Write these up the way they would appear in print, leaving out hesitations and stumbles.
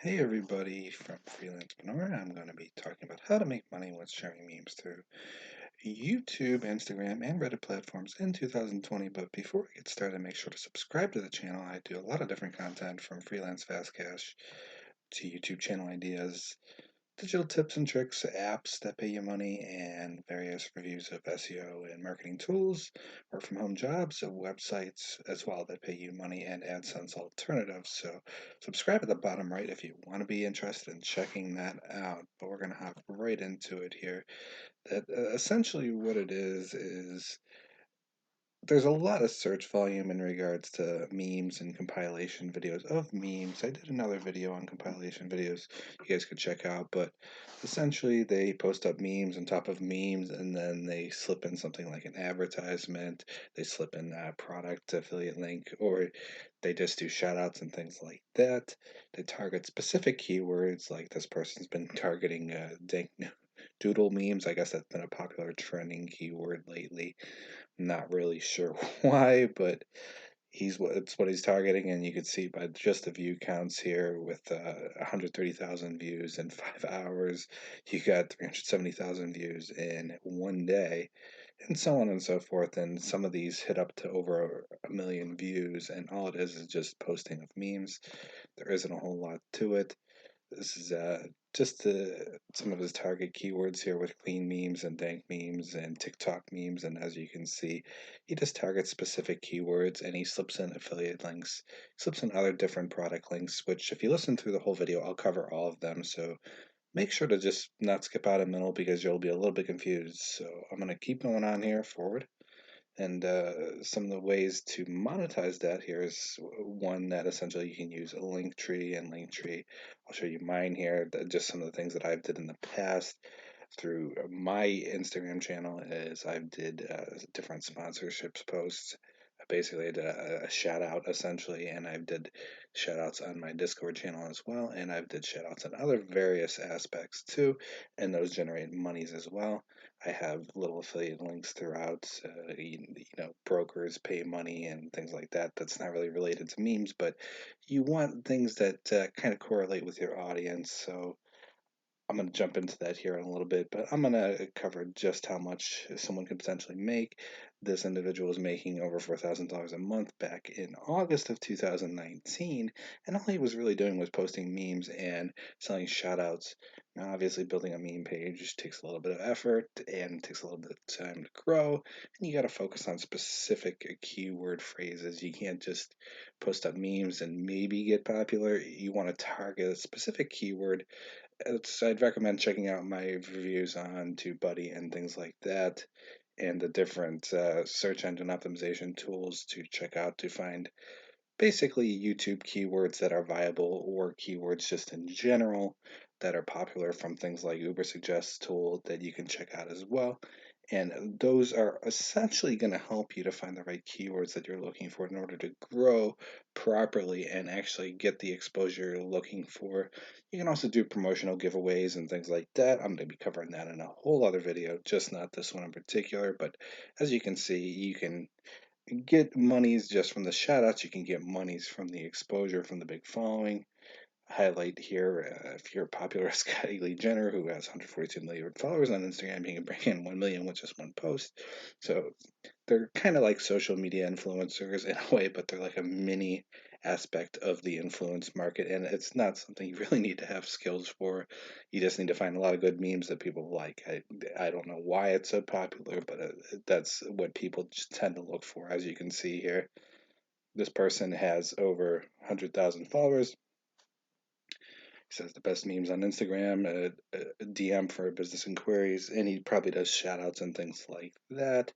Hey everybody from Freelancer. I'm going to be talking about how to make money with sharing memes through YouTube, Instagram, and Reddit platforms in 2020. But before I get started, make sure to subscribe to the channel. I do a lot of different content from freelance fast cash to YouTube channel ideas, digital tips and tricks, apps that pay you money, and various reviews of SEO and marketing tools, work from home jobs, websites as well that pay you money, and AdSense alternatives. So, subscribe at the bottom right if you want to be interested in checking that out. But we're going to hop right into it here. That essentially what it is there's a lot of search volume in regards to memes and compilation videos of memes. I did another video on compilation videos you guys could check out, but essentially they post up memes on top of memes and then they slip in something like an advertisement, they slip in a product affiliate link, or they just do shout outs and things like that. They target specific keywords, like this person's been targeting dank doodle memes. I guess that's been a popular trending keyword lately. Not really sure why, but it's what he's targeting, and you can see by just the view counts here with 130,000 views in 5 hours. You got 370,000 views in one day, and so on and so forth. And some of these hit up to over a million views, and all it is just posting of memes. There isn't a whole lot to it. This is just some of his target keywords here with clean memes and dank memes and TikTok memes. And as you can see, he just targets specific keywords and he slips in affiliate links, slips in other different product links, which if you listen through the whole video, I'll cover all of them. So make sure to just not skip out a middle because you'll be a little bit confused. So I'm going to keep going on here forward. And some of the ways to monetize that here is one that essentially you can use a link tree and link tree. I'll show you mine here. Just some of the things that I've did in the past through my Instagram channel is I've did different sponsorships posts. Basically, I did a shout out essentially, and I've did shout outs on my Discord channel as well, and I've did shout outs on other various aspects too, and those generate monies as well. I have little affiliate links throughout. Brokers pay money and things like that. That's not really related to memes, but you want things that kind of correlate with your audience. So I'm going to jump into that here in a little bit, but I'm going to cover just how much someone could potentially make. This individual was making over $4,000 a month back in August of 2019, and all he was really doing was posting memes and selling shoutouts. Now, obviously, building a meme page takes a little bit of effort and takes a little bit of time to grow, and you got to focus on specific keyword phrases. You can't just post up memes and maybe get popular. You want to target a specific keyword. I'd recommend checking out my reviews on TubeBuddy and things like that, and the different search engine optimization tools to check out to find basically YouTube keywords that are viable or keywords just in general that are popular from things like Ubersuggest tool that you can check out as well. And those are essentially going to help you to find the right keywords that you're looking for in order to grow properly and actually get the exposure you're looking for. You can also do promotional giveaways and things like that. I'm going to be covering that in a whole other video, just not this one in particular. But as you can see, you can get monies just from the shoutouts. You can get monies from the exposure from the big following. Highlight here, if you're popular as Kylie Jenner, who has 142 million followers on Instagram, you can bring in 1 million with just one post. So they're kind of like social media influencers in a way, but they're like a mini aspect of the influence market, and it's not something you really need to have skills for. You just need to find a lot of good memes that people like. I don't know why it's so popular, but that's what people just tend to look for. As you can see here, this person has over 100,000 followers. He says the best memes on Instagram, a DM for business inquiries, and he probably does shout outs and things like that.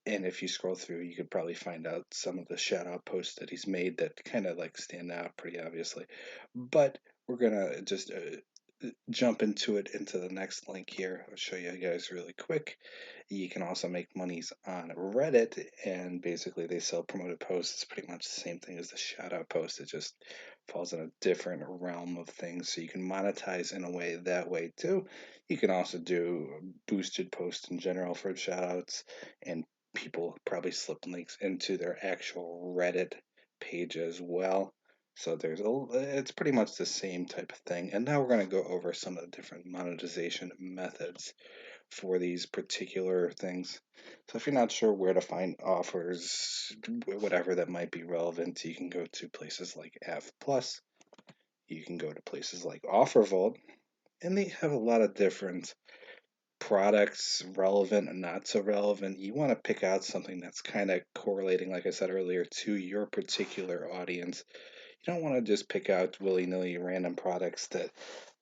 And if you scroll through, you could probably find out some of the shout out posts that he's made that kind of like stand out pretty obviously. But we're gonna just jump into the next link here. I'll show you guys really quick. You can also make monies on Reddit, and basically they sell promoted posts. It's pretty much the same thing as the shout out post. It just falls in a different realm of things. So you can monetize in a way that way too. You can also do boosted posts in general for shout outs, and people probably slip links into their actual Reddit page as well. So it's pretty much the same type of thing. And now we're going to go over some of the different monetization methods for these particular things. So if you're not sure where to find offers, whatever that might be relevant, you can go to places like F Plus. You can go to places like OfferVault, and they have a lot of different products, relevant and not so relevant. You want to pick out something that's kind of correlating, like I said earlier, to your particular audience. You don't want to just pick out willy-nilly random products that,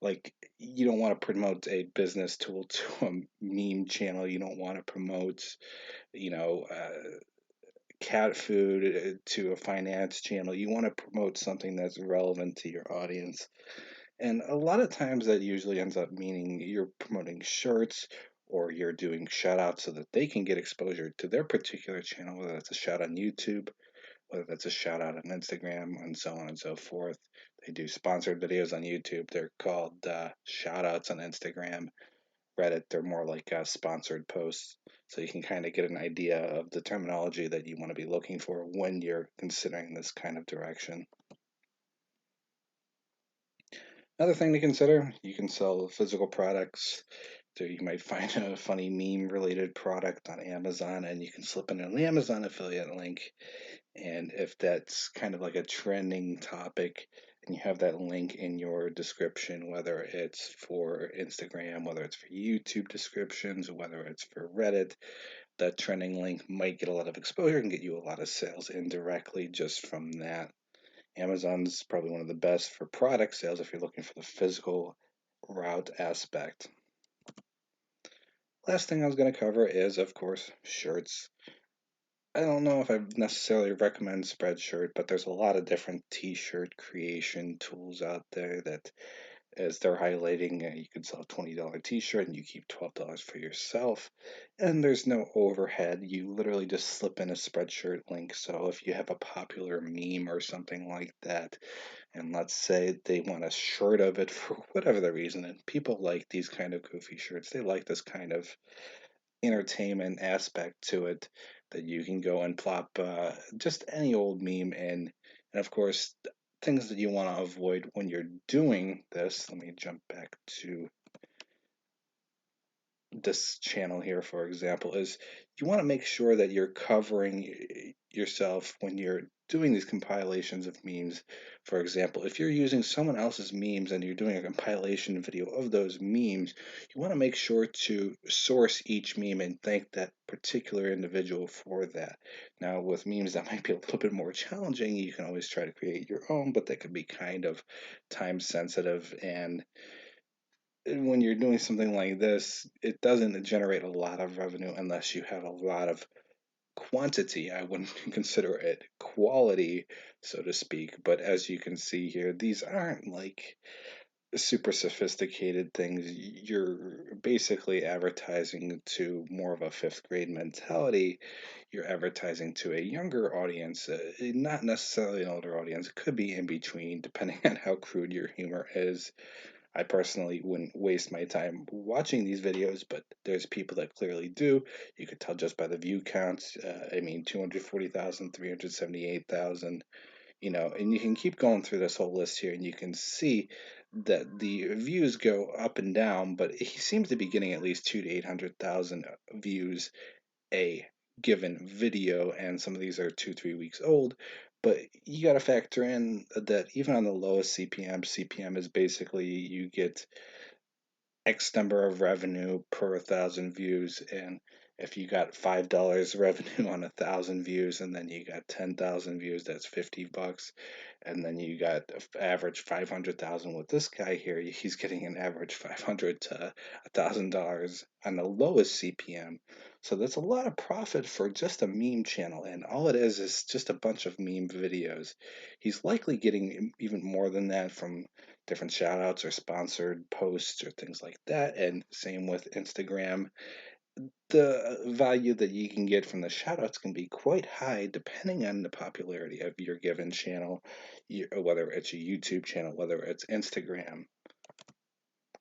like, you don't want to promote a business tool to a meme channel. You don't want to promote, you know, cat food to a finance channel. You want to promote something that's relevant to your audience. And a lot of times that usually ends up meaning you're promoting shirts or you're doing shout outs so that they can get exposure to their particular channel, whether that's a shout on YouTube, whether that's a shout out on Instagram, and so on and so forth. They do sponsored videos on YouTube. They're called shout outs on Instagram. Reddit, they're more like sponsored posts. So you can kind of get an idea of the terminology that you want to be looking for when you're considering this kind of direction. Another thing to consider, you can sell physical products. So you might find a funny meme related product on Amazon and you can slip in an Amazon affiliate link. And if that's kind of like a trending topic and you have that link in your description, whether it's for Instagram, whether it's for YouTube descriptions, whether it's for Reddit, that trending link might get a lot of exposure and get you a lot of sales indirectly just from that. Amazon's probably one of the best for product sales if you're looking for the physical route aspect. Last thing I was going to cover is, of course, shirts. I don't know if I necessarily recommend Spreadshirt, but there's a lot of different t-shirt creation tools out there that, as they're highlighting, you can sell a $20 t-shirt and you keep $12 for yourself. And there's no overhead. You literally just slip in a Spreadshirt link. So if you have a popular meme or something like that, and let's say they want a shirt of it for whatever the reason, and people like these kind of goofy shirts, they like this kind of entertainment aspect to it, that you can go and plop just any old meme in. And of course, things that you want to avoid when you're doing this. Let me jump back to this channel here, for example, is you want to make sure that you're covering yourself when you're doing these compilations of memes. For example, if you're using someone else's memes and you're doing a compilation video of those memes, you want to make sure to source each meme and thank that particular individual for that. Now, with memes, that might be a little bit more challenging. You can always try to create your own, but that could be kind of time sensitive, and when you're doing something like this, it doesn't generate a lot of revenue unless you have a lot of quantity. I wouldn't consider it quality, so to speak. But as you can see here, these aren't like super sophisticated things. You're basically advertising to more of a fifth grade mentality. You're advertising to a younger audience, not necessarily an older audience. It could be in between, depending on how crude your humor is. I personally wouldn't waste my time watching these videos, but there's people that clearly do. You could tell just by the view counts. I mean, 240,000, 378,000. And you can keep going through this whole list here, and you can see that the views go up and down, but he seems to be getting at least 2 to 800,000 views a given video, and some of these are 2, 3 weeks old. But you got to factor in that even on the lowest CPM is basically you get X number of revenue per 1,000 views. And if you got $5 revenue on 1,000 views, and then you got 10,000 views, that's $50. And then you got average 500,000 with this guy here. He's getting an average 500 to $1,000 on the lowest CPM. So that's a lot of profit for just a meme channel. And all it is just a bunch of meme videos. He's likely getting even more than that from different shout outs or sponsored posts or things like that. And same with Instagram. The value that you can get from the shout outs can be quite high depending on the popularity of your given channel, whether it's a YouTube channel, whether it's Instagram,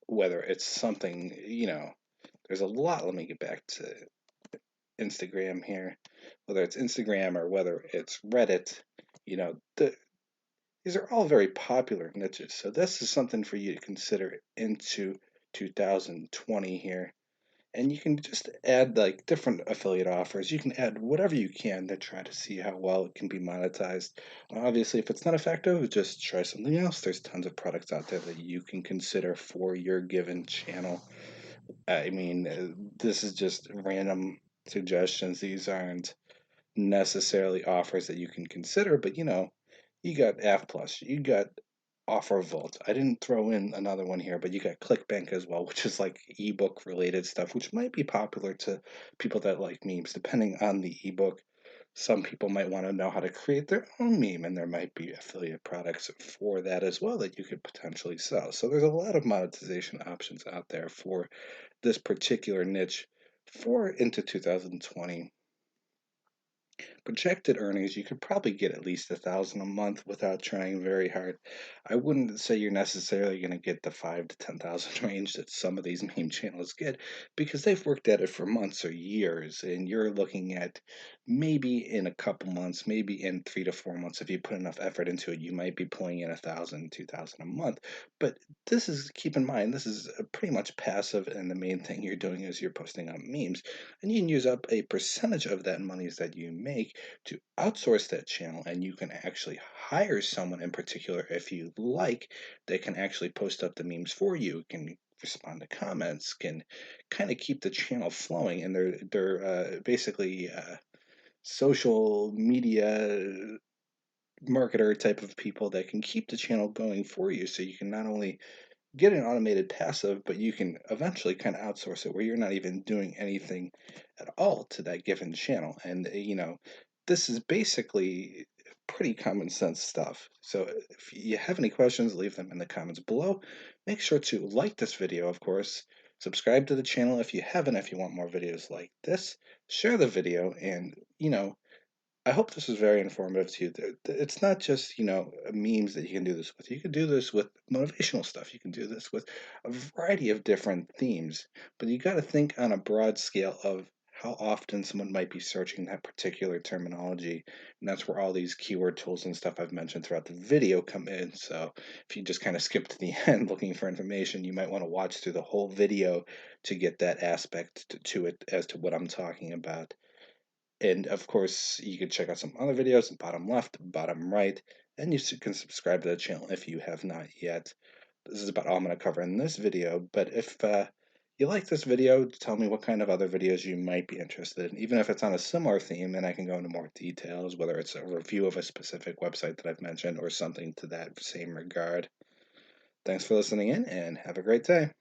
whether it's something, there's a lot. Let me get back to Instagram here. Whether it's Instagram or whether it's Reddit, you know, the These are all very popular niches, so this is something for you to consider into 2020 here. And you can just add like different affiliate offers. You can add whatever you can to try to see how well it can be monetized. Obviously, if it's not effective, just try something else. There's tons of products out there that you can consider for your given channel. I mean, this is just random suggestions. These aren't necessarily offers that you can consider, but you got App Plus, you got Offer Vault. I didn't throw in another one here, but you got ClickBank as well, which is like ebook related stuff, which might be popular to people that like memes, depending on the ebook. Some people might want to know how to create their own meme, and there might be affiliate products for that as well that you could potentially sell. So there's a lot of monetization options out there for this particular niche for into 2020. Projected earnings, you could probably get at least 1,000 a month without trying very hard. I wouldn't say you're necessarily going to get the 5 to 10,000 range that some of these meme channels get because they've worked at it for months or years, and you're looking at maybe in a couple months, maybe in 3 to 4 months, if you put enough effort into it, you might be pulling in 1,000, 2,000 a month. But this is, keep in mind, this is pretty much passive, and the main thing you're doing is you're posting up memes, and you can use up a percentage of that monies that you make to outsource that channel, and you can actually hire someone in particular if you like that can actually post up the memes for you, can respond to comments, can kind of keep the channel flowing, and they're basically social media marketer type of people that can keep the channel going for you, so you can not only get an automated passive, but you can eventually kind of outsource it where you're not even doing anything at all to that given channel. And, this is basically pretty common sense stuff. So if you have any questions, leave them in the comments below. Make sure to like this video, of course. Subscribe to the channel if you haven't, if you want more videos like this. Share the video, and, I hope this was very informative to you. It's not just, memes that you can do this with. You can do this with motivational stuff. You can do this with a variety of different themes. But you got to think on a broad scale of how often someone might be searching that particular terminology. And that's where all these keyword tools and stuff I've mentioned throughout the video come in. So if you just kind of skip to the end looking for information, you might want to watch through the whole video to get that aspect to it as to what I'm talking about. And of course, you can check out some other videos, bottom left, bottom right, and can subscribe to the channel if you have not yet. This is about all I'm going to cover in this video, but if you like this video, tell me what kind of other videos you might be interested in. Even if it's on a similar theme, then I can go into more details, whether it's a review of a specific website that I've mentioned or something to that same regard. Thanks for listening in, and have a great day.